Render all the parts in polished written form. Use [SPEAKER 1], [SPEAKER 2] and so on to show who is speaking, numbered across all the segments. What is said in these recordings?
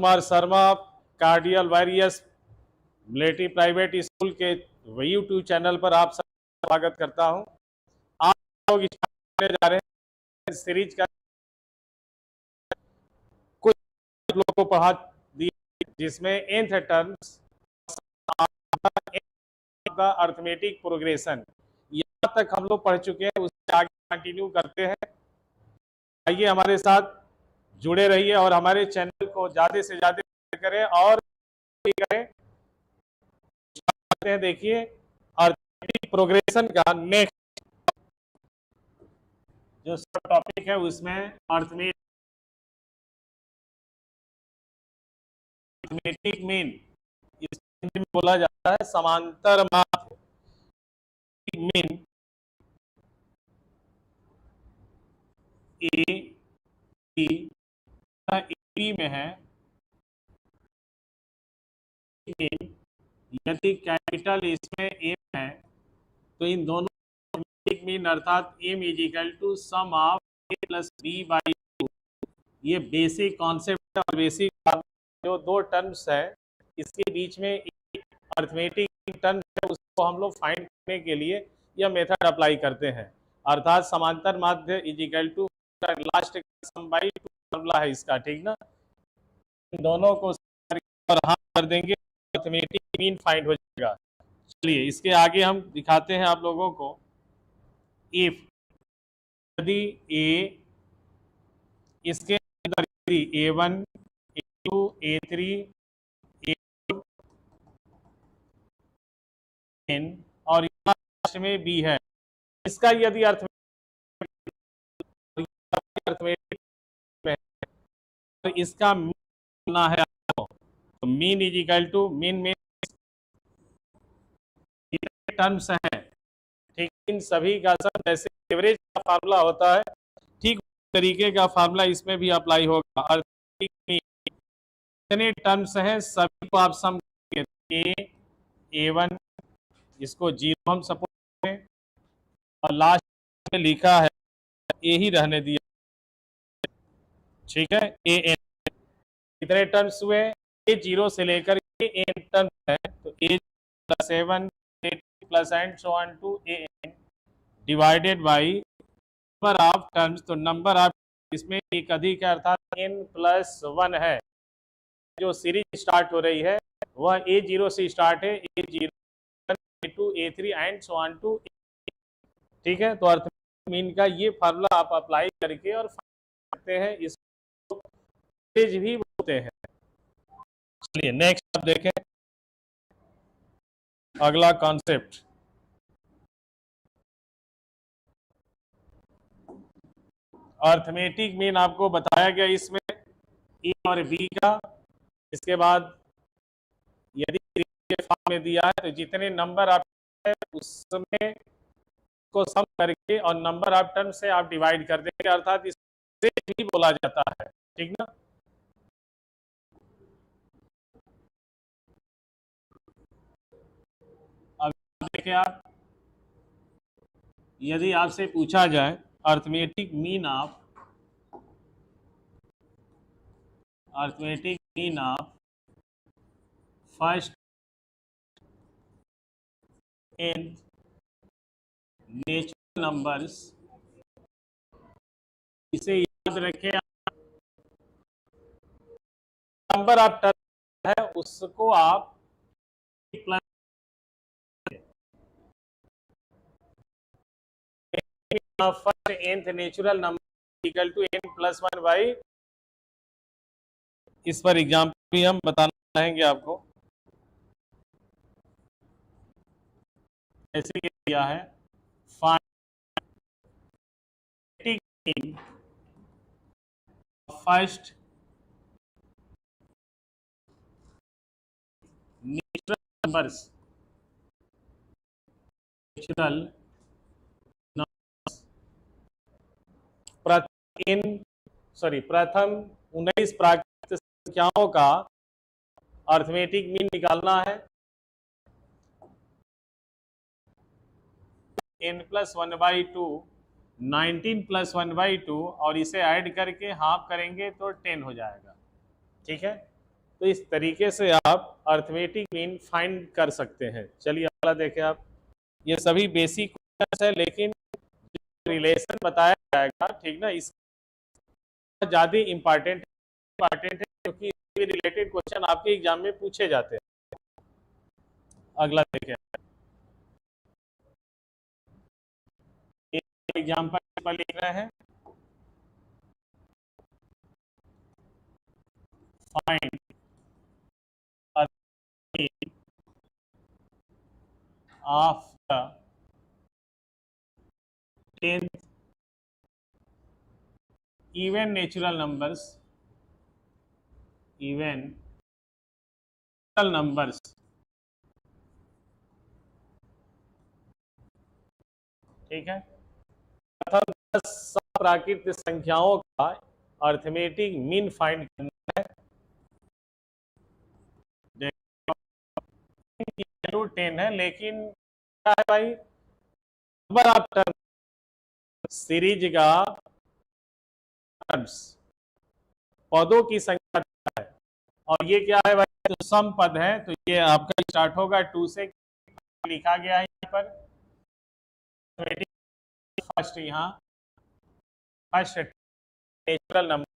[SPEAKER 1] कुमार शर्मा, कार्डियल वारियस military private school के यूट्यूब चैनल पर आप सबका स्वागत करता हूं। आप लोग जा रहे हैं सीरीज का कुछ लोगों को पढ़ा दिया, जिसमें nth टर्म्स का अर्थमेटिक प्रोग्रेशन यहाँ तक हम लोग पढ़ चुके हैं। उससे आगे कंटिन्यू करते हैं। आइए हमारे साथ जुड़े रहिए और हमारे चैनल को ज्यादा से ज्यादा करें और करें। देखिए अर्थमेटिक प्रोग्रेशन का नेक्स्ट जो सब टॉपिक है उसमें अर्थमेटिक मीन इसमें बोला जाता है समांतर माध्य मीन ए में है। यदि कैपिटल इसमें एम है तो इन दोनों मीन अर्थात M is equal to sum of A plus B by two. ये बेसिक कॉन्सेप्ट और बेसिक जो दो टर्म्स है इसके बीच में एक अर्थमेटिक टर्म है, उसको हम लोग फाइंड करने के लिए यह मेथड अप्लाई करते हैं। अर्थात समांतर माध्य is equal to last sum by two formula है इसका, ठीक ना। इन दोनों को और हम कर देंगे अर्थमेटिक मीन फाइंड हो जाएगा। चलिए इसके आगे हम दिखाते हैं आप लोगों को। इफ यदि ए इसके अंदर A1 A2 A3 A4 और लास्ट में B है, इसका यदि अर्थमेटिक है तो इसका मीन है आपको, तो mean is equal to mean terms हैं, ठीक। इन सभी का सब जैसे एवरेज का फार्मूला होता है ठीक तरीके का फार्मूला इसमें भी अप्लाई होगा। अर्थमेटिक मीन कितने टर्म्स हैं सभी को आप सम करेंगे। A1 इसको 0 हम सपोज करें और लास्ट में लिखा है ए ही रहने दिया, ठीक है। AN कितने टर्म्स हुए, A0 से लेकर के N टर्म्स है, तो A plus A1 plus and so on to AN divided by number of terms. तो नंबर ऑफ इसमें एक अधिक है अर्थात N+1 है। जो सीरीज स्टार्ट हो रही है वह A0 से स्टार्ट है, A0 A2 A3 and so on to, ठीक है। तो अर्थमेटिक मीन का ये फार्मूला आप अप्लाई करके और करते हैं, इसको भी बोलते हैं। चलिए नेक्स्ट आप देखें अगला कॉन्सेप्ट। अर्थमेटिक मीन आपको बताया गया इसमें ए और बी का। इसके बाद यदि फॉर्म में दिया है तो जितने नंबर आप उसमें को सम करके और नंबर ऑफ टर्म से आप डिवाइड कर देंगे, अर्थात इसे भी बोला जाता है, ठीक ना। अब देखिए आप, यदि आपसे पूछा जाए arithmetic mean of first nth natural numbers, इसे याद रखें। नंबर ऑफ टर्म है उसको आप plus first nth natural number equal to n+1 by, इस पर एग्जाम्पल भी हम बताना चाहेंगे आपको। ऐसे दिया है फर्स्ट नेचुरल नंबर्स प्रथम 19 प्राकृत संख्याओं का अर्थमेटिक मीन निकालना है। n+1/2 19+1/2 और इसे ऐड करके हाफ करेंगे तो 10 हो जाएगा, ठीक है। तो इस तरीके से आप अर्थमेटिक मीन फाइंड कर सकते हैं। चलिए अगला देखें आप। ये सभी बेसिक क्वेश्चन है, लेकिन जो रिलेशन बताया जाएगा, ठीक ना, इस ज्यादा इंपॉर्टेंट है क्योंकि इससे रिलेटेड क्वेश्चन आपके एग्जाम में पूछे जाते हैं। अगला देखें, एग्जाम्पल लिख रहे हैं, find of the 10th even natural numbers, ठीक है, तथा 10 प्राकृतिक संख्याओं का अर्थमेटिक मीन फाइंड करना है। 10 है, लेकिन क्या है भाई, नंबर ऑफ टर्म्स, सीरीज का टर्म्स, पदों की संख्या है, और ये क्या है भाई, तो सम पद है। तो ये आपका स्टार्ट होगा 2 से, लिखा गया है यहाँ पर फर्स्ट, यहाँ फर्स्ट नेचुरल नंबर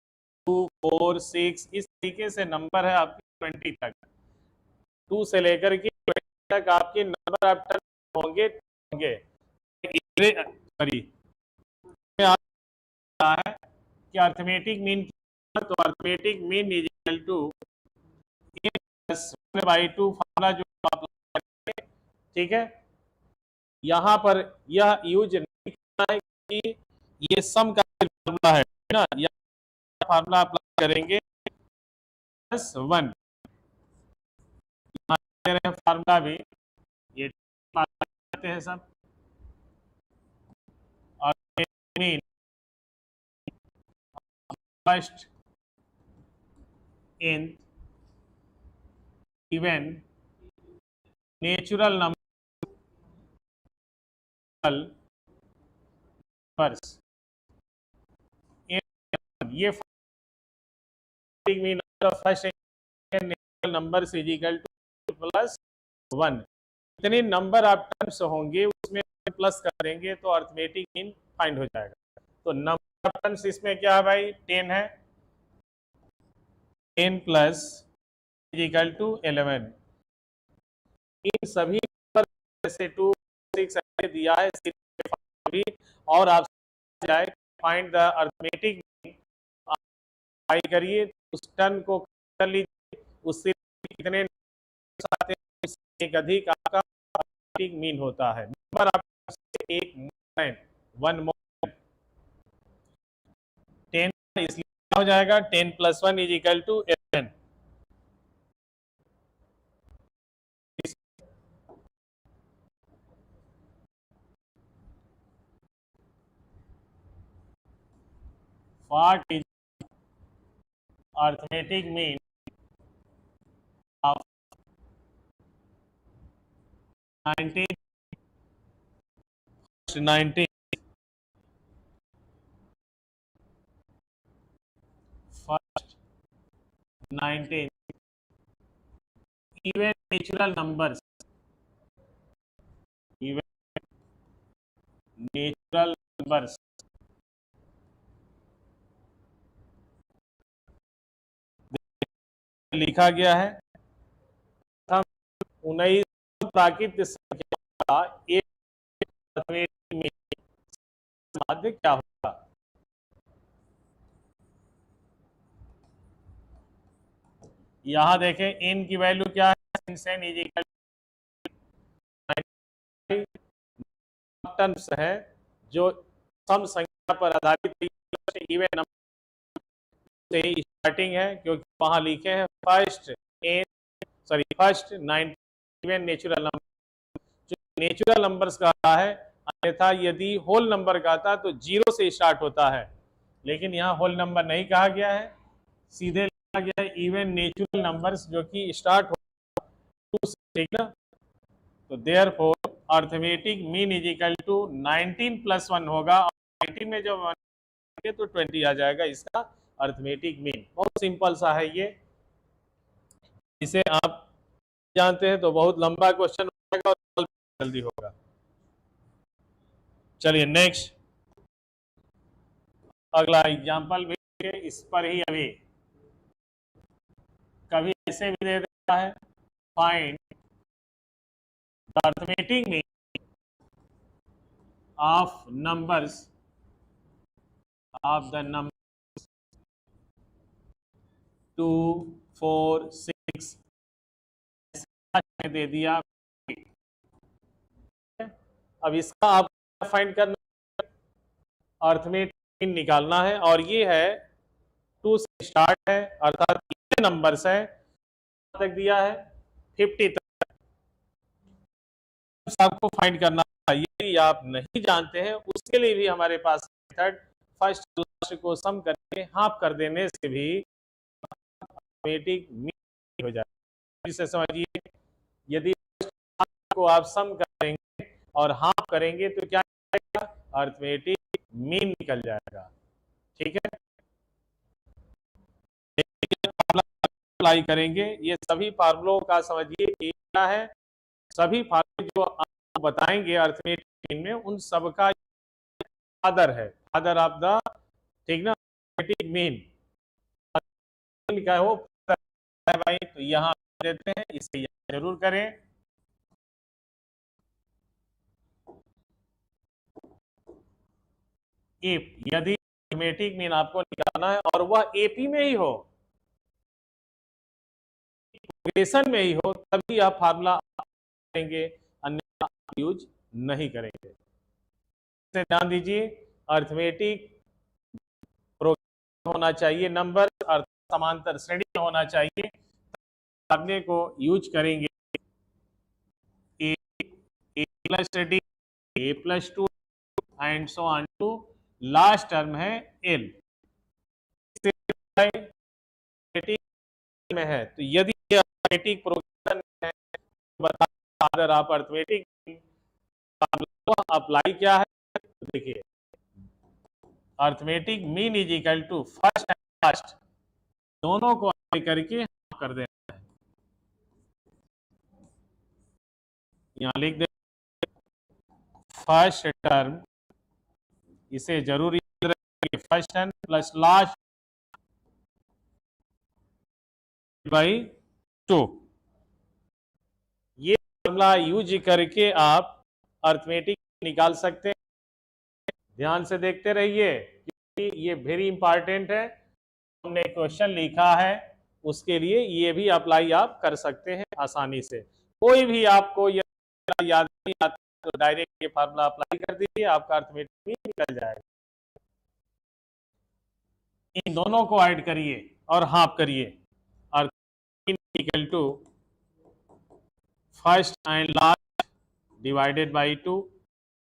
[SPEAKER 1] 2, 4, 6, इस तरीके से नंबर है आपके 20 तक। 2 से लेकर के 20 तक आपके नंबर ऑफ टर्म होंगे। सॉरी, है कि अर्थमेटिक मीन, तो arithmetic mean is equal to +1/2 formula जो आप, ठीक है। यहाँ पर यह यूज नहीं करना है कि ये सम का फार्मूला है ना, यह फार्मूला अप्लाई करेंगे +1, फार्मूला भी ये करते हैं सब। और mean first n even natural numbers, ये mean first natural numbers is equal to +1। इतने नंबर ऑफ टर्म्स होंगे उसमें प्लस कर देंगे तो अर्थमेटिक मीन फाइंड हो जाएगा। तो नंबर ऑफ टर्म्स इसमें क्या है भाई, 10 है, 10 प्लस इज इक्वल टू 11। इन सभी नंबर जैसे 2, 6 दिया है भी, और आप जाए find the arithmetic mean, try करिए, उस टर्म को कर लीजिए, उससे कितने आते हैं, एक अधिक आपका अर्थमेटिक मीन होता है। नंबर आपका एक वन मोर 10, इसलिए हो जाएगा 10 + 1 is equal to 11। What is arithmetic mean of 19 first 19 even natural numbers, even natural numbers लिखा गया है। हम 19 प्राकृतिक संख्या का एक में माध्य क्या होगा, यहां देखें n की वैल्यू क्या है, टर्म्स है जो सम संख्या पर आधारित इवन नंबर से स्टार्टिंग है, क्योंकि वहां लिखे हैं फर्स्ट 19 इवन नेचुरल नंबर, जो नेचुरल नंबर्स का है। अन्यथा यदि होल नंबर का था तो 0 से स्टार्ट होता है, लेकिन यहाँ होल नंबर नहीं कहा गया है, सीधे लिखा गया है इवन नेचुरल नंबर्स जो कि स्टार्ट हो 2 से, ठीक ना। तो therefore arithmetic mean is equal to 19 + 1 होगा, और 19 में जब 1 तो 20 आ जाएगा इसका अर्थमेटिक मीन। बहुत सिंपल सा है ये। इसे आप जानते हैं तो बहुत लंबा क्वेश्चन होगा और जल्दी होगा। चलिए नेक्स्ट, अगला एग्जांपल भी इस पर ही अभी कभी ऐसे भी दे देता है, find the arithmetic mean of numbers of the number 2 4 6 दे दिया। अब इसका आप फाइंड करना, अरिथमेटिक मीन निकालना है, और ये है 2 से स्टार्ट है, अर्थात ये नंबर्स है तक दिया है 50 तक आपको फाइंड करना है। यदि आप नहीं जानते हैं उसके लिए भी हमारे पास मेथड फर्स्ट लास्ट को सम करके हाफ कर देने से भी अरिथमेटिक मीन हो जाएगा। इसे समझिए, यदि को आप सम करेंगे और हाफ करेंगे तो क्या आएगा, अरिथमेटिक मीन निकल जाएगा। ठीक है, अप्लाई करेंगे, ये सभी फार्मूलों का समझिए क्या है, सभी फार्मूले जो आपको बताएंगे अरिथमेटिक मीन में उन सबका फादर है, फादर ऑफ द, ठीक ना, अरिथमेटिक मीन क्या है वो भाई, तो यहाँ देते हैं, इसे जरूर करें। इफ यदि अरिथमेटिक मीन आपको निकालना है और वह एपी में ही हो, प्रोग्रेशन में ही हो, तभी आप फार्मूला करेंगे, अन्यथा यूज नहीं करेंगे। से ध्यान दीजिए, अरिथमेटिक प्रोग्रेशन होना चाहिए, नंबर और समांतर श्रेणी में होना चाहिए, फार्मूले को यूज करेंगे। A plus d, a plus 2 and so on to last term है एल में है। तो यदि अरिथमेटिक प्रोग्रेशन है, बता फादर ऑफ अरिथमेटिक अप्लाई क्या है, तो देखिए arithmetic mean is equal to first and last दोनों को अप्लाई करके कर देना है। यहां लिख दे फर्स्ट टर्म, इसे जरूर याद रखिए, first term plus last by 2, ये फॉर्मूला यूज करके आप अरिथमेटिक निकाल सकते हैं। ध्यान से देखते रहिए क्योंकि ये वेरी इंपॉर्टेंट है, हमने क्वेश्चन लिखा है उसके लिए ये भी अप्लाई आप कर सकते हैं आसानी से। कोई भी आपको याद नहीं आता तो डायरेक्ट ये फार्मूला अप्लाई कर दीजिए, आपका अरिथमेटिक भी निकल जाएगा। इन दोनों को ऐड करिए और हाफ करिए, arithmetic equal to first and last divided by 2,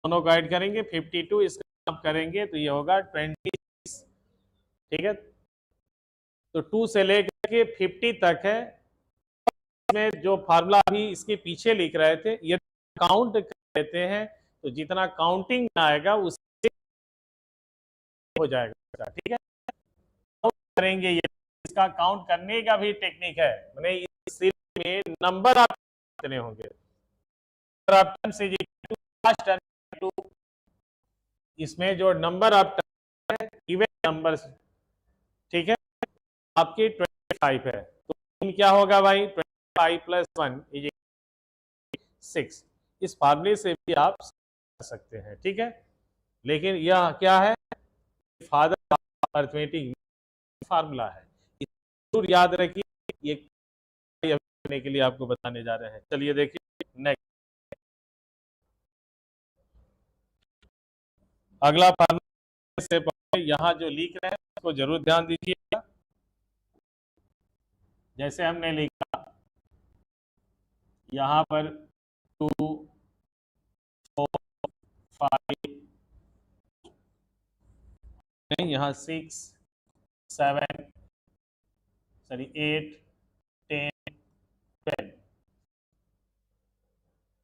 [SPEAKER 1] दोनों को ऐड करेंगे 52, इसका हाफ करेंगे तो ये होगा 26। ठीक है, तो 2 से लेकर के 50 तक है। में जो फार्मूला अभी इसके पीछे लिख रहे थे, यदि काउंट कर लेते हैं तो जितना काउंटिंग आएगा उससे हो जाएगा। ठीक है, काउंट करेंगे, ये इसका काउंट करने का भी टेक्निक है, मैंने इस सीरीज में नंबर ऑफ कितने होंगे, इसमें जो नंबर ऑफ टर्म है इवन नंबर्स, ठीक है, आपकी 25 है, तो क्या होगा भाई, 25 प्लस 1 इज 6। इस फार्मूले से भी आप कर सकते हैं। ठीक है, लेकिन यह क्या है, फादर अरिथमेटिक फार्मूला है, जरूर याद रखिए, ये करने के लिए आपको बताने जा रहे हैं। चलिए देखिए नेक्स्ट, अगला फार्मूला से पहले यहाँ जो लिख रहे हैं उसको जरूर ध्यान दीजिएगा। जैसे हमने लिखा यहाँ पर 2 4 5 नहीं, यहाँ 6 7 सॉरी 8 10 12,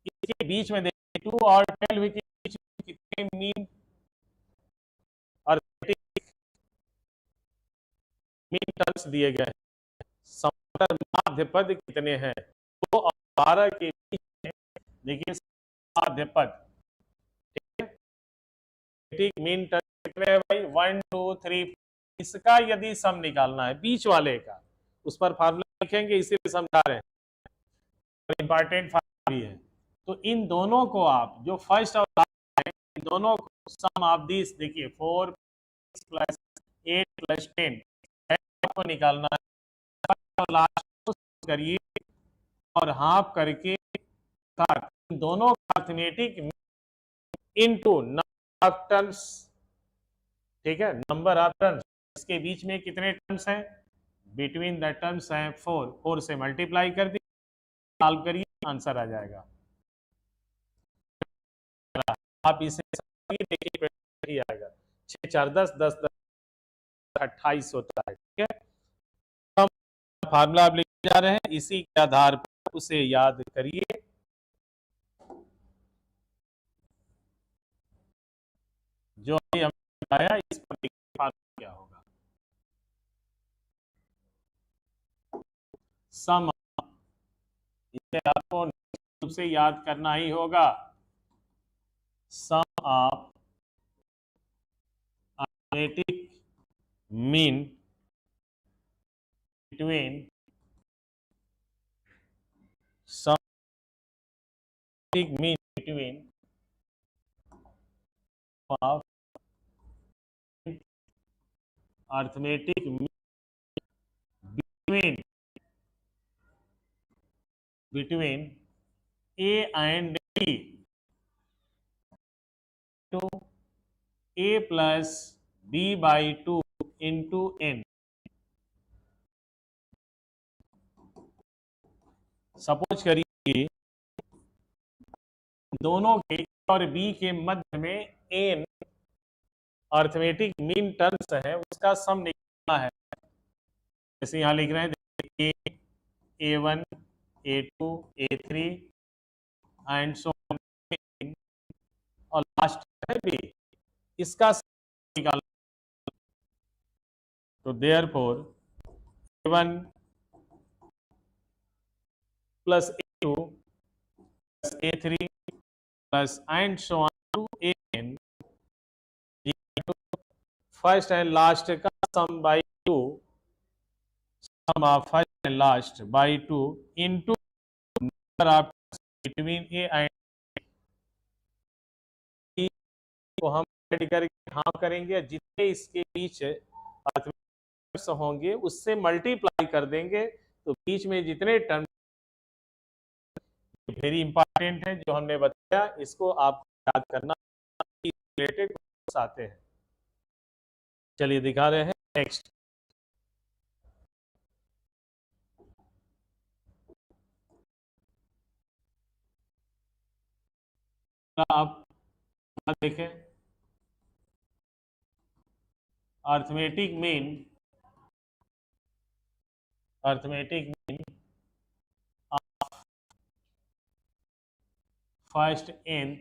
[SPEAKER 1] इसके बीच में देखिए 2 और 12 के बीच में कितने मीन अरिथमेटिक मीन टर्म्स दिए गए हैं। माध्य पद कितने हैं? 2 और 12 के बीच में देखिए माध्य पद, मीन टर्म कितने हैं भाई? 1 2 3। इसका यदि सम निकालना है बीच वाले का, उस पर फार्मूला लिखेंगे, इसीलिए समझा रहे हैं, इंपॉर्टेंट फार्मूला भी है। तो इन दोनों को आप जो फर्स्ट और लास्ट है, इन दोनों को सम ऑफ दिस देखिए 4 प्लस 8 प्लस 10 को निकालना है, और लास्ट को करिए और हाफ करके इन दोनों का arithmetic into number of terms, ठीक है, नंबर ऑफ टर्म्स, इसके बीच में कितने टर्म्स हैं? बिटवीन द टर्म्स हैं 4, 4 से मल्टीप्लाई कर दी, सॉल्व करिए, आंसर आ जाएगा। आप इसे देखिए ही आएगा, 6 4 10 10 10 28 होता है, ठीक है। फार्मूला आप लिख जा रहे हैं, इसी के आधार पर उसे याद करिए। जो अभी हमने बताया इस पर क्या होगा? सम, इसे आपको रूप से याद करना ही होगा। Sum of arithmetic mean between sum mean between of arithmetic between A and B to A plus B by 2 into n। Suppose करिए दोनों के और B के मध्य में n अर्थमेटिक मीन टर्म्स है, उसका सम निकालना है। जैसे यहाँ लिख रहे हैं A1 A2 A3 and so और लास्ट है B, इसका सम निकालना। तो therefore A1 plus A2 plus A3 plus and so on to An, first and last का sum by 2, sum of first and last by 2 into number of between A and B को हम add करके half करेंगे, जितने इसके बीच arithmetics होंगे उससे multiply कर देंगे, तो बीच में जितने टर्म, वेरी इंपॉर्टेंट है जो हमने बताया, इसको आप याद करना, रिलेटेड आते हैं। चलिए दिखा रहे हैं नेक्स्ट। आप देखें अर्थमेटिक मीन फर्स्ट nth,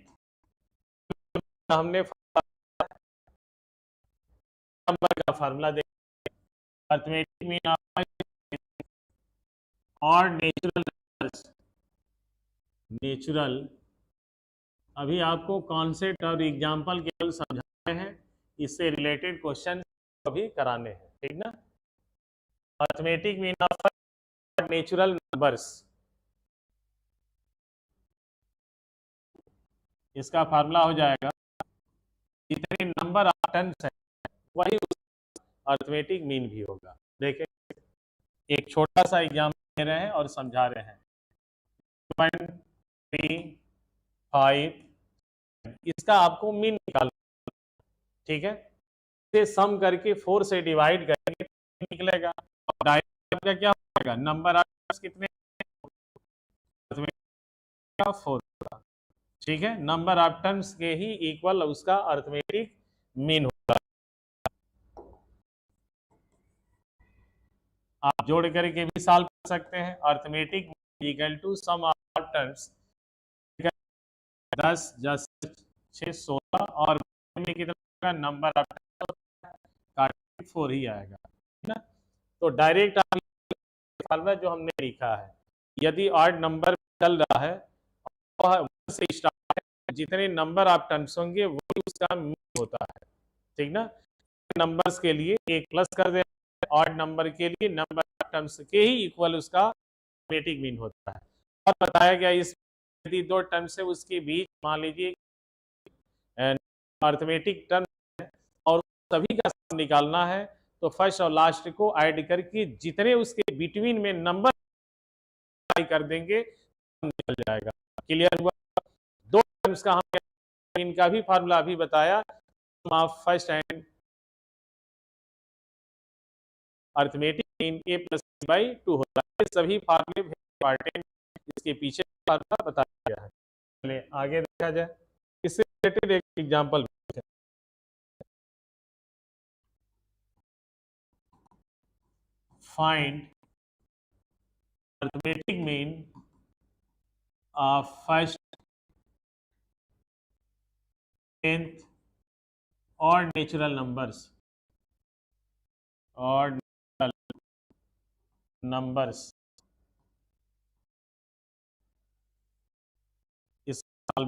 [SPEAKER 1] हमने नंबर का फार्मूला देखा, अर्थमेटिक मीन और नेचुरल, अभी आपको कॉन्सेप्ट और एग्जाम्पल केवल समझाए हैं, इससे रिलेटेड क्वेश्चन अभी कराने हैं, ठीक ना। Arithmetic mean of natural numbers, इसका फार्मूला हो जाएगा जितने नंबर ऑफ टर्म्स हैं वही अर्थमेटिक मीन भी होगा। देखें एक छोटा सा एग्जाम्पल दे रहे हैं और समझा रहे हैं, 1 3 5, इसका आपको मीन निकालना, ठीक है, इसे सम करके 4 से डिवाइड करेंगे निकलेगा, और डायरेक्ट का क्या होगा, नंबर ऑफ कितने 4, ठीक है, नंबर ऑफ टर्म्स के ही इक्वल उसका अर्थमेटिक मीन होगा। आप जोड़ करके भी सॉल्व कर सकते हैं, arithmetic equal to sum of terms 10 10 6 16 और में कितना नंबर ऑफ 4 ही आएगा, है ना। तो डायरेक्ट आप फार्मूला जो हमने लिखा है, यदि ऑड नंबर चल रहा है और से स्टार्ट है, जितने नंबर आप टर्म्स होंगे वही उसका मीन होता है, ठीक ना। नंबर्स के लिए एक प्लस कर दे, ऑड नंबर के लिए नंबर टर्म्स के ही इक्वल उसका अरिथमेटिक मीन होता है। और बताया गया इस यदि दो टर्म्स है उसके बीच मान लीजिए अरिथमेटिक टर्म है और सभी का सम निकालना है, तो फर्स्ट और लास्ट को ऐड करके जितने उसके बिटवीन में नंबर कर देंगे निकल जाएगा। क्लियर हुआ? दो टर्म्स का हमने इनका भी फार्मूला अभी बताया, first and arithmetic mean a plus by 2 होता है। सभी फार्मूले इंपॉर्टेंट, इसके पीछे फार्मूला बताया गया है। चलिए आगे देखा जाए, इससे रिलेटेड एक example find arithmetic mean of first, 10th और नेचुरल नंबर्स और नंबर्स। इस साल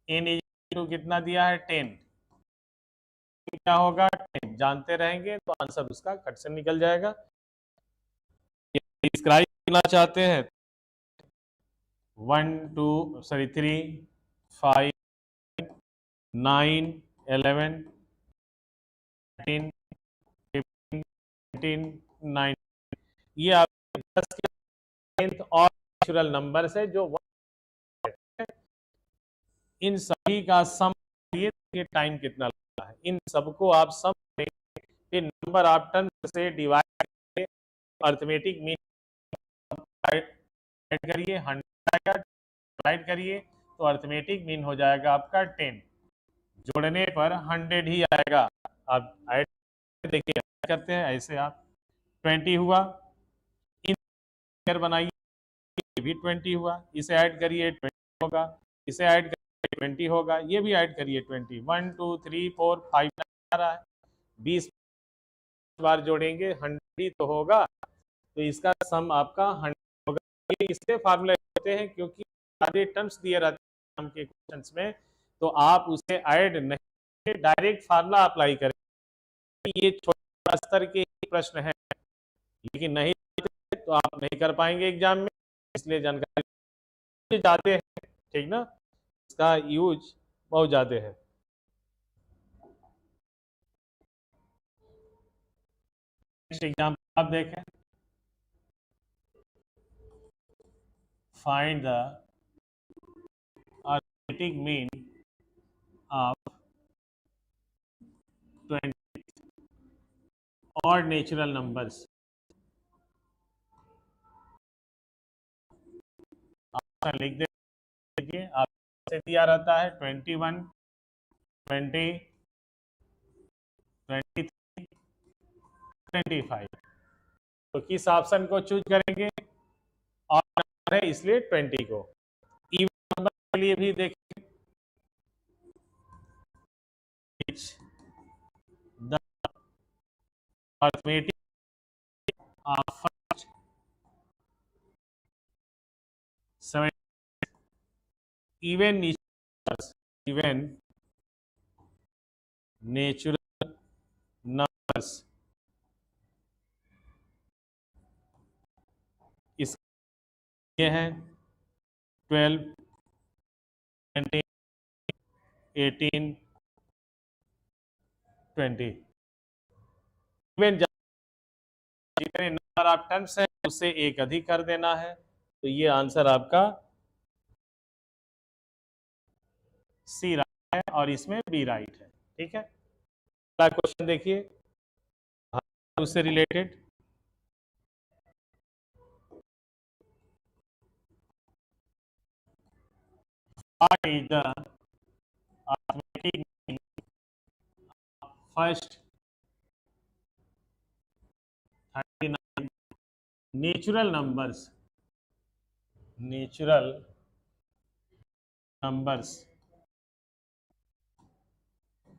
[SPEAKER 1] n इक्वल टू कितना दिया है 10, क्या होगा 10 जानते रहेंगे तो आंसर उसका कट से निकल जाएगा। डिस्क्राइब करना चाहते हैं 1 2 सॉरी 3 5 9 11 13 15 18 19, ये आपके 10 के 10th और नेचुरल नंबर है जो 1 है। इन सभी का सम ये टाइम कितना लगता है, इन सबको आप सम फिर नंबर ऑफ टर्म से डिवाइड करके अरिथमेटिक मीन करिए 100 डिवाइड करिए तो अरिथमेटिक मीन हो जाएगा आपका 10, जोड़ने पर 100 ही आएगा। आप ऐड देखिए करते हैं ऐसे, आप 20 हुआ, इन बनाइए भी 20 हुआ, इसे ऐड करिए 20 होगा, इसे ऐड करिए 20 होगा, ये भी ऐड करिए 20, 1 2 3 4 5 आ रहा है, 20 बार जोड़ेंगे 100 ही तो होगा, तो इसका सम आपका 100 होगा। ये इससे फार्मूला होते हैं क्योंकि सारे टर्म्स दिए रहते हैं के क्वेश्चंस में, तो आप उसे ऐड नहीं डायरेक्ट फार्मूला अप्लाई करें। ये छोटा स्तर के प्रश्न है, लेकिन नहीं तो आप नहीं कर पाएंगे एग्जाम में, इसलिए जानकारी ज्यादा है, ठीक ना, इसका यूज बहुत ज्यादा है। नेक्स्ट एग्जाम्पल आप देखें, find the arithmetic mean of 20 और नेचुरल नंबर्स। आप लिख देखिए, आपसे दिया रहता है 21 20 23 25, तो किस ऑप्शन को चूज करेंगे, और नंबर है इसलिए 20 को। इवन नंबर के लिए भी देखिए, the arithmetic of first 7 even natural numbers, इस ये हैं 12 19 18 20। इवन जितने नंबर ऑफ टर्म्स हैं उससे एक अधिक कर देना है, तो ये आंसर आपका सी राइट है और इसमें बी राइट है, ठीक है। अगला क्वेश्चन देखिए उससे related, find the arithmetic mean first 39 natural numbers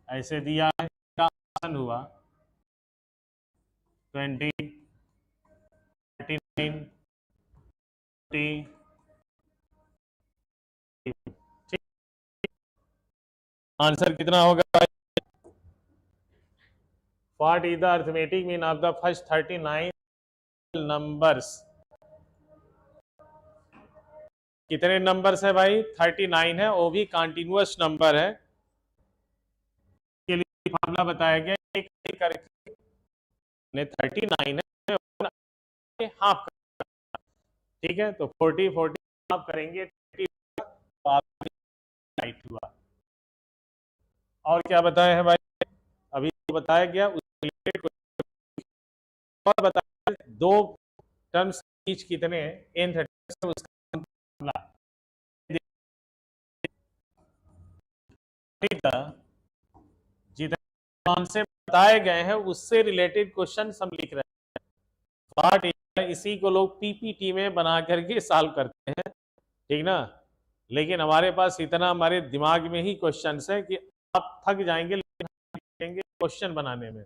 [SPEAKER 1] ऐसे दिया है, क्या ऑप्शन हुआ 20 39 40 आंसर कितना होगा? What is the arithmetic mean of the first 39 numbers? कितने नंबर्स है भाई? 39 है, वो भी कंटिन्यूअस नंबर है। के लिए फॉर्मूला बताया गया, एक एक करके 39 है, हाफ, ठीक है, तो 40 40 हाफ करेंगे, तो आप राइट हुआ। और क्या बताया है भाई? अभी बताया गया, उसके रिलेटेड और बताया दो टर्म्स ईच कितने n उसका फॉर्मूला। जितने कॉन्सेप्ट बताए गए हैं उससे रिलेटेड क्वेश्चन हम लिख रहे हैं। पार्ट इसी को लोग पीपीटी में बना करके सॉल्व करते हैं, ठीक ना। लेकिन हमारे पास इतना हमारे दिमाग में ही क्वेश्चंस है कि आप थक जाएंगे क्वेश्चन बनाने में,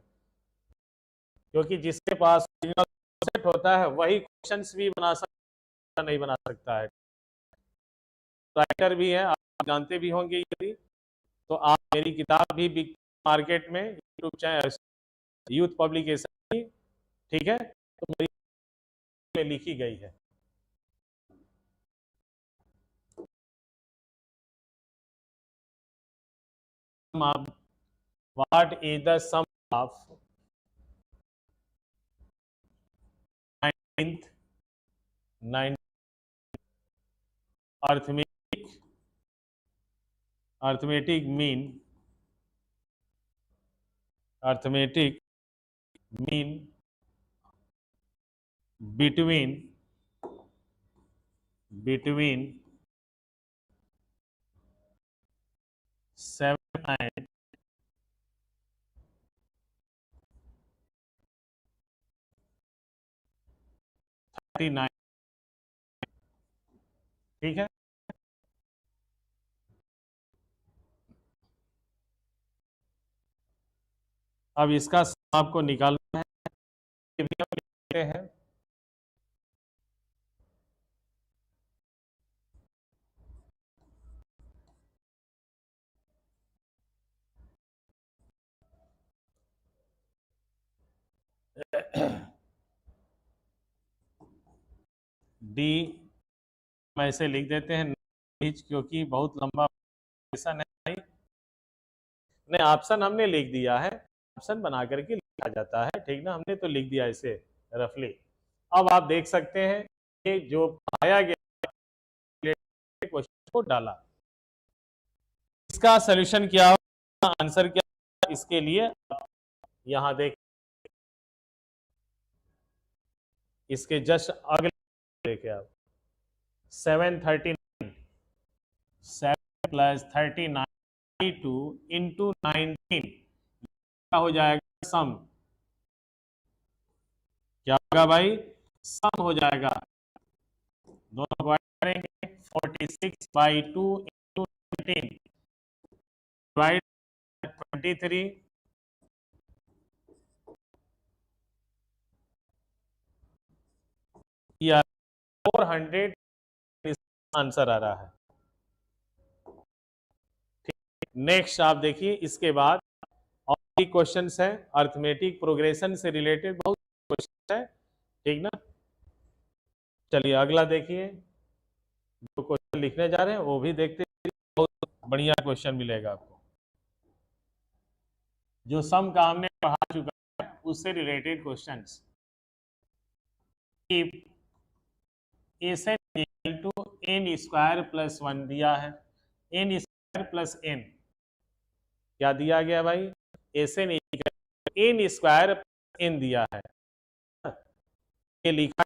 [SPEAKER 1] क्योंकि जिसके पास कॉन्सेप्ट होता है वही क्वेश्चंस भी बना सकता, नहीं बना सकता है। राइटर भी है, आप जानते भी होंगे यदि, तो आप मेरी किताब भी बिक मार्केट में, यूट्यूब चैनल यूथ पब्लिकेशन की, ठीक है, तो मेरी में लिखी गई है। What is the sum of 9th arithmetic mean between 7 and 39, ठीक है। अब इसका आपको निकालना है, लिखते हैं डी, ऐसे लिख देते हैं क्योंकि बहुत लंबा ऑप्शन है। नहीं, ऑप्शन हमने लिख दिया है, ऑप्शन बना करके लिखा जाता है, ठीक ना, हमने तो लिख दिया इसे रफली। अब आप देख सकते हैं कि जो पाया गया क्वेश्चन को डाला, इसका सॉल्यूशन क्या होगा, आंसर क्या होगा, इसके लिए यहां देख, इसके जस्ट अगले देखे आप 739 7 प्लस 39 इंटू 19 क्या हो जाएगा? सम। क्या होगा भाई? सम हो जाएगा, दोनों को ऐड करेंगे, 46/2 इंटू 19 डिवाइड 23 या 400 आंसर आ रहा है। नेक्स्ट आप देखिए, इसके बाद और भी क्वेश्चंस हैं, अर्थमेटिक प्रोग्रेशन से रिलेटेड बहुत क्वेश्चन है, ठीक ना। चलिए अगला देखिए, जो क्वेश्चन लिखने जा रहे हैं वो भी देखते हैं, बहुत बढ़िया क्वेश्चन मिलेगा आपको। जो सम का हमने पढ़ा चुका है उससे related questions. If n equal to n square plus 1 दिया है, एन स्क्वायर प्लस एन क्या दिया गया भाई? एन एन स्क्वायर एन दिया है, ये लिखा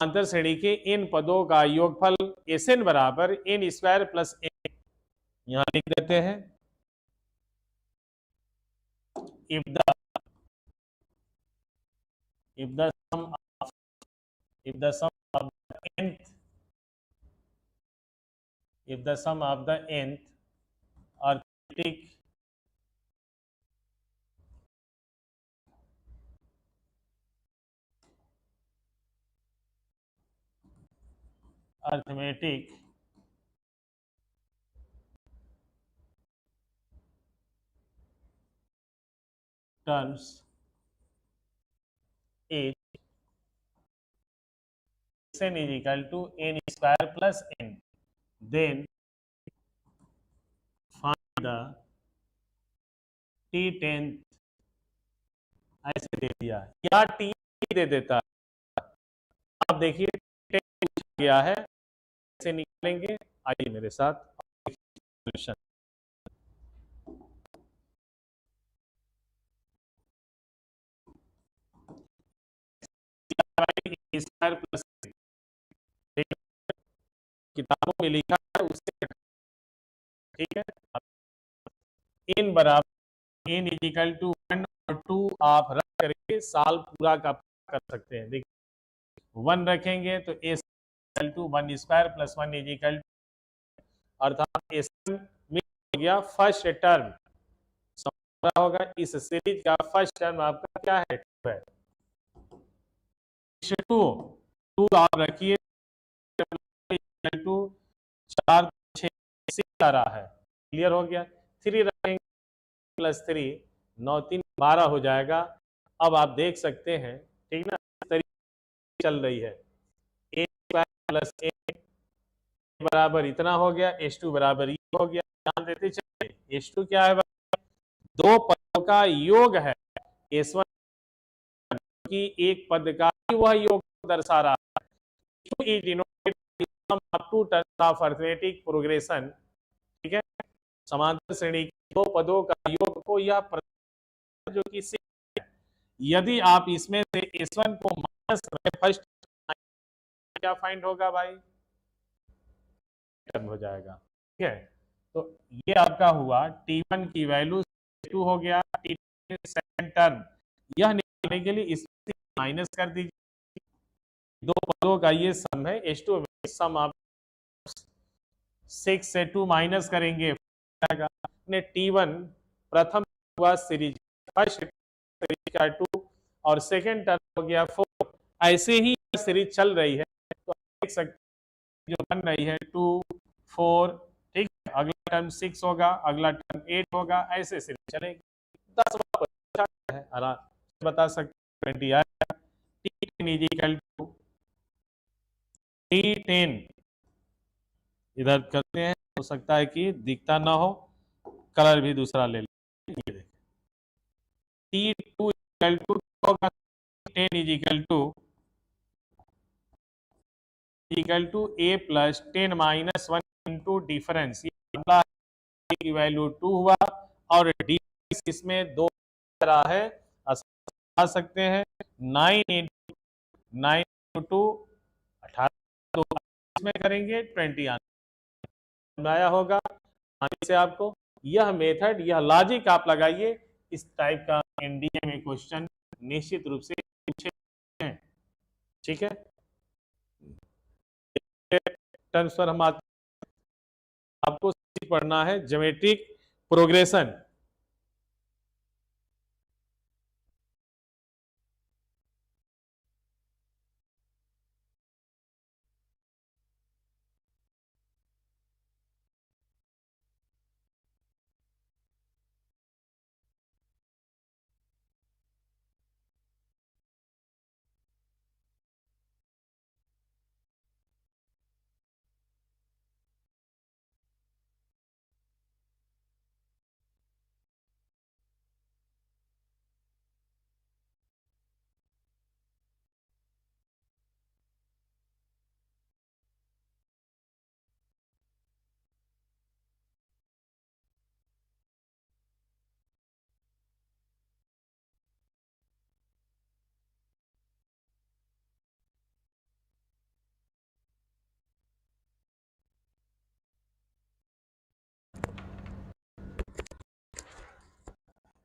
[SPEAKER 1] अंतर श्रेणी के इन पदों का योगफल एन बराबर एन स्क्वायर प्लस एन, यहां लिख देते हैं। If the sum of if the sum of the nth if the sum of the nth arithmetic arithmetic terms is n is equal to n square plus n, then find the t10 ऐसे दे दिया या t दे देता है। आप देखिए 10 गया है, ऐसे निकालेंगे। आइए मेरे साथ सॉल्यूशन। स्क्वायर प्लस किताबों में लिखा है उससे, ठीक है। इन बराबर n इजिकल टू 1 और 2 आप रख करके साल पूरा का कर सकते हैं। देखिए 1 रखेंगे तो a equal to 1 square plus 1 equal, अर्थात a हो गया फर्स्ट टर्म, समझ रहा होगा। इस सीरीज का फर्स्ट टर्म आपका क्या है, 2 है। 2 आप रखिए, 4 6 6 आ रहा है, क्लियर हो गया। 3 रखेंगे प्लस 3 9 3 12 हो जाएगा। अब आप देख सकते हैं, ठीक ना, इस तरीके चल रही है। a प्लस a बराबर इतना हो गया, h2 बराबर ये हो गया। ध्यान देते चलिए, h2 क्या है, दो पदों का योग है। s1 की एक पद का ही वह योग दर्शा रहा है। Two terms of arithmetic progression, ठीक है। समांतर श्रेणी के दो पदों का योग को यह जो कि यदि आप इसमें से s1 को माइनस करें, फर्स्ट क्या फाइंड होगा भाई, टर्म हो जाएगा, ठीक है। तो ये आपका हुआ t1 की वैल्यू 2 हो गया, t2 सेकंड टर्म। यह निकालने के लिए इसमें माइनस कर दीजिए, दो पदों का ये सम है, h2 सम आप 6 से 2 माइनस करेंगे, t1 प्रथम हुआ सीरीज, फर्स्ट सीरीज का 2 और सेकंड टर्म हो गया 4। ऐसे ही सीरीज चल रही है, तो देख सकते जो बन रही है 2 4, ठीक है। अगला टर्म 6 होगा, अगला टर्म 8 होगा, ऐसे सीरीज चलेगी। 10 है, आराम बता सकते 20 आएगा। t10 is equal to t10, इधर करते हैं, हो सकता है कि दिखता ना हो, कलर भी दूसरा ले लें। t2 इक्वल टू होगा 10 is equal to a plus 10 minus 1 into difference, की वैल्यू 2 हुआ और इसमें 2 रहा है, आ सकते हैं 9 इंटू 9 इंटू 18 इसमें करेंगे 20 आया होगा से आपको। यह मेथड, यह लॉजिक आप लगाइए, इस टाइप का एनडीए में क्वेश्चन निश्चित रूप से पूछे हैं, ठीक है। टर्म्स पर हम आपको पढ़ना है ज्योमेट्रिक प्रोग्रेशन।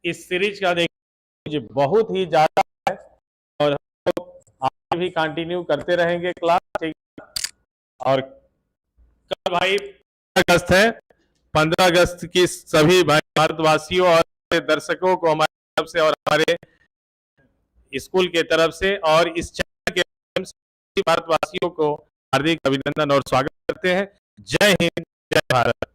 [SPEAKER 1] इस सीरीज का देखिए मुझे बहुत ही ज्यादा है और आगे भी कंटिन्यू करते रहेंगे क्लास, ठीक। और कल भाई 15 अगस्त है, 15 अगस्त की सभी भाई भारतवासियों और दर्शकों को हमारी तरफ से और हमारे स्कूल के तरफ से और इस चैनल के भारतवासियों को हार्दिक अभिनंदन और स्वागत करते हैं। जय हिंद, जय भारत।